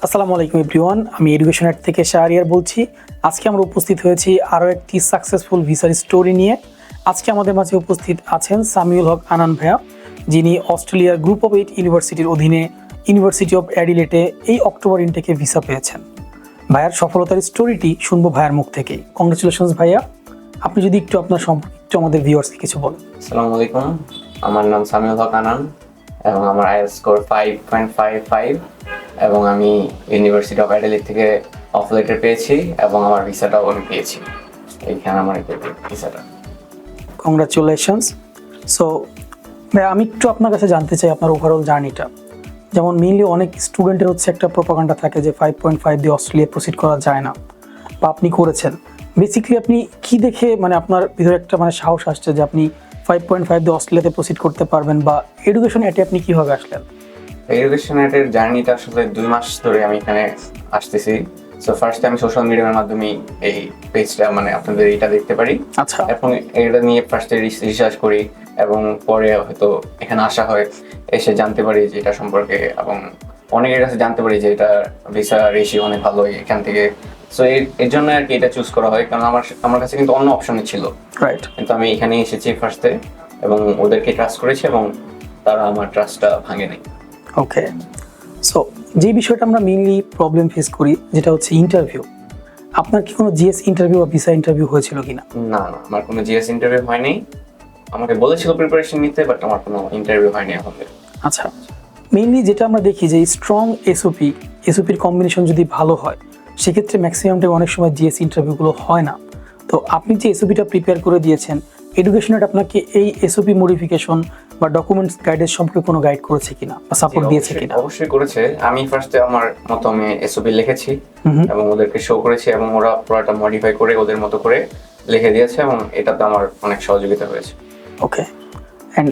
আসসালামু আলাইকুম এভরিওয়ান, আমি এডুকেশন অ্যাড থেকে শাহরিয়ার বলছি। আজকে আমরা উপস্থিত হয়েছি আরও একটি সাকসেসফুল ভিসার স্টোরি নিয়ে। আজকে আমাদের মাঝে উপস্থিত আছেন সামিউল হক আনান ভাইয়া, যিনি অস্ট্রেলিয়ার গ্রুপ অফ 8 ইউনিভার্সিটির অধীনে ইউনিভার্সিটি অফ অ্যাডিলেটে এই অক্টোবর ইনটেকে ভিসা পেয়েছেন। ভাইয়ার সফলতার স্টোরিটি শুনবো ভাইয়ার মুখ থেকেই। কংগ্রেচুলেশনস ভাইয়া, আপনি যদি একটু আপনার সম্পর্কে আমাদের ভিউয়ার্সকে কিছু বলেন। আসসালামু আলাইকুম, আমার নাম সামিউল হক আনান এবং আমার আইএলটিএস স্কোর 5.55 এবং আমি ইউনিভার্সিটি অফ অ্যাডিলেড থেকে অফ লেটার পেয়েছি এবং আমার ভিসাটাও আমি পেয়েছি। এইখানে আমার ভিসাটা। কংগ্রাচুলেশনস। সো ভাই, আমি একটু আপনার কাছে জানতে চাই আপনার ওভারঅল জার্নিটা। যেমন মেইনলি অনেক স্টুডেন্টের হচ্ছে একটা প্রোপাগান্ডা থাকে যে 5.5 দিয়ে অস্ট্রেলিয়া প্রসিড করা যায় না, বা আপনি করেছেন। বেসিক্যালি আপনি কি দেখে আপনার ভিতরে একটা সাহস আসছে যে আপনি 5.5 দিয়ে অস্ট্রেলিয়াতে প্রসিড করতে পারবেন, বা এডুকেশন অ্যাটে আপনি কীভাবে আসলেন? এডুকেশন অ্যাডের জার্নিটা আসলে 2 মাস ধরে আমি এখানে আসতেছি। সো ফার্স্টে আমি সোশ্যাল মিডিয়ার মাধ্যমে এই পেজটা আপনাদের এটা দেখতে পারি। আচ্ছা। এবং এটা নিয়ে ফার্স্টে রিসার্চ করি এবং পরে হয়তো এখানে আসা হয়, এসে জানতে পারি যে এটা সম্পর্কে, এবং অনেকের কাছে জানতে পারি যে এটা ভিসা রেশিও অনেক ভালো এখান থেকে। সো এর জন্য আর কি এটা চুজ করা হয়, কারণ আমার কাছে কিন্তু অন্য অপশনই ছিল। রাইট। কিন্তু আমি এখানে এসেছি ফার্স্টে এবং ওদেরকে ট্রাস্ট করেছি এবং তারা আমার ট্রাস্টটা ভাঙে নাই। ওকে। সো যে বিষয়টা আমরা মেইনলি প্রবলেম ফেস করি, যেটা হচ্ছে ইন্টারভিউ। আপনার কি কোনো জিএস ইন্টারভিউ বা ভিসা ইন্টারভিউ হয়েছিল কিনা? না, আমার কোনো জিএস ইন্টারভিউ হয়নি। আমাকে বলেছিল প্রিপারেশন নিতে, বাট আমার কোনো ইন্টারভিউ হয়নি এখন। আচ্ছা, মেইনলি যেটা আমরা দেখি যে স্ট্রং এসওপির কম্বিনেশন যদি ভালো হয়, সেক্ষেত্রে ম্যাক্সিমাম টাইম অনেক সময় জিএস ইন্টারভিউগুলো হয় না। তো আপনি যে এসওপিটা প্রিপেয়ার করে দিয়েছেন, এডুকেশনেট আপনাকে এই এসওপি মডিফিকেশন বা ডকুমেন্টস গাইডের সম্পর্কে কোনো গাইড করেছে কিনা বা সাপোর্ট দিয়েছে কিনা? অবশ্যই করেছে। আমি ফার্স্টে আমার মতো আমি এসওপি লিখেছি এবং ওদেরকে শো করেছি এবং ওরা পুরোটা মডিফাই করে ওদের মতো করে লিখে দিয়েছে এবং এটাতে আমার অনেক সহযোগিতা হয়েছে। ওকে। অ্যান্ড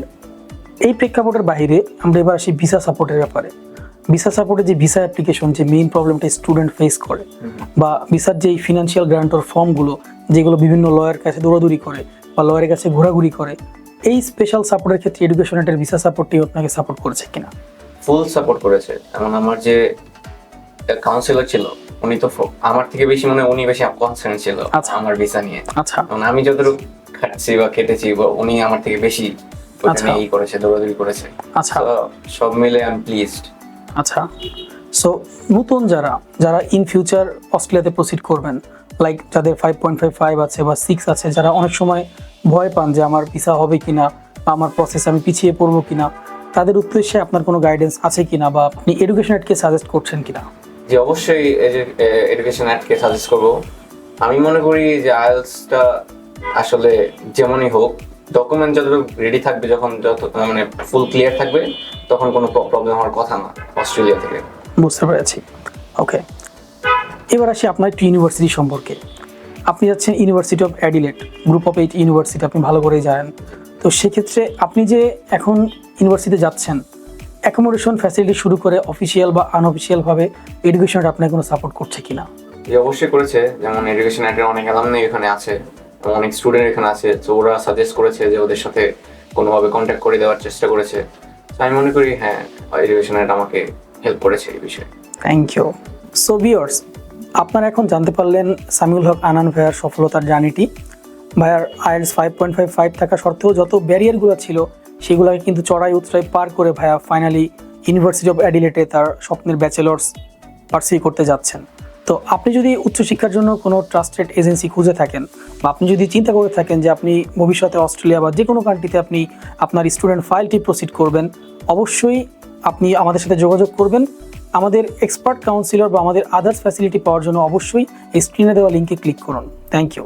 এই প্রেক্ষাপটের বাইরে আমরা এবার আসি ভিসা সাপোর্টের ব্যাপারে। ভিসা সাপোর্টে যে ভিসা অ্যাপ্লিকেশন, যে মেইন প্রবলেমটা স্টুডেন্ট ফেস করে, বা ভিসার যে ফিনান্সিয়াল গ্রান্টর ফর্মগুলো যেগুলো বিভিন্ন লয়ার কাছে দৌড়াদৌড়ি করে বা লয়ারের কাছে ঘোরাঘুরি করে, এই স্পেশাল সাপোর্টের ক্ষেত্রে এডুকেশনের ভিসা সাপোর্টটি আপনাকে সাপোর্ট করেছে কিনা? ফুল সাপোর্ট করেছে। এবং আমার যে কাউন্সিলর ছিল, উনি তো আমার থেকে বেশি উনি বেশি কনসার্ন ছিল আমার ভিসা নিয়ে। আচ্ছা। আমি যতটুকু খাটছি বা খেটেছি, উনি আমার থেকে বেশি করেছে, দৌড়াদৌড়ি করেছে। আচ্ছা, সব মিলে আমি প্লিজড। আচ্ছা। সো নতুন যারা ইন ফিউচার অস্ট্রেলিয়াতে প্রসিড করবেন, লাইক যাদের 5.55 আছে বা 6 আছে, যারা অনেক সময় ভয় পান যে আমার ভিসা হবে কিনা বা আমার প্রসেস আমি পিছিয়ে পড়বো কিনা, তাদের উদ্দেশ্যে আপনার কোনো গাইডেন্স আছে কিনা, বা আপনি এডুকেশন অ্যাডকে সাজেস্ট করছেন কিনা? যে অবশ্যই এডুকেশন অ্যাডকে সাজেস্ট করবো। আমি মনে করি যে আইএলটিএসটা আসলে যেমনই হোক, ডকুমেন্ট যতটুকু রেডি থাকবে, যখন ফুল ক্লিয়ার থাকবে, তখন কোনো প্রবলেম হওয়ার কথা না অস্ট্রেলিয়া থেকে। বুঝতে পেরেছি। ওকে, এবার আসি আপনার একটু ইউনিভার্সিটি সম্পর্কে। আপনি যাচ্ছেন university of Adelaide, group of 8 university, আপনি ভালো করেই জানেন। তো সেক্ষেত্রে আপনি যে এখন ইউনিভার্সিটিতে যাচ্ছেন, অ্যাকোমোডেশন ফ্যাসিলিটি শুরু করে অফিসিয়াল বা আনঅফিসিয়ালভাবে এডুকেশনটা আপনাকে কোনো সাপোর্ট করছে কিনা? অবশ্যই করেছে। যেমন এডুকেশন অ্যাডের অনেক অ্যালামনাই এখানে আছে, অনেক স্টুডেন্ট এখানে আছে, তো ওরা সাজেস্ট করেছে যে ওদের সাথে কোনোভাবে কন্ট্যাক্ট করে দেওয়ার চেষ্টা করেছে। তো আমি মনে করি হ্যাঁ, এডুকেশন অ্যাড আমাকে হেল্প করেছে এই বিষয়ে। Thank you. সো ভিউয়ার্স, আপনারা এখন জানতে পারলেন সামিউল হক আনান ভাইয়ার সফলতার জার্নিটি। ভাইয়ার আইএলটিএস 5.55 থাকা সত্ত্বেও যত ব্যারিয়ারগুলো ছিল, সেগুলোকে কিন্তু চড়াই উতরাই পার করে ভাইয়া ফাইনালি ইউনিভার্সিটি অফ অ্যাডিলেডে তার স্বপ্নের ব্যাচেলার্স পার্সিউ করতে যাচ্ছেন। তো আপনি যদি উচ্চশিক্ষার জন্য কোনো ট্রাস্টেড এজেন্সি খুঁজে থাকেন, বা আপনি যদি চিন্তা করে থাকেন যে আপনি ভবিষ্যতে অস্ট্রেলিয়া বা যে কোনো কান্ট্রিতে আপনি আপনার স্টুডেন্ট ফাইলটি প্রসিড করবেন, অবশ্যই আপনি আমাদের সাথে যোগাযোগ করবেন। আমাদের এক্সপার্ট কাউন্সিলর বা আমাদের আদার্স ফ্যাসিলিটি পাওয়ার জন্য অবশ্যই এই স্ক্রিনে দেওয়া লিঙ্কে ক্লিক করুন। Thank you.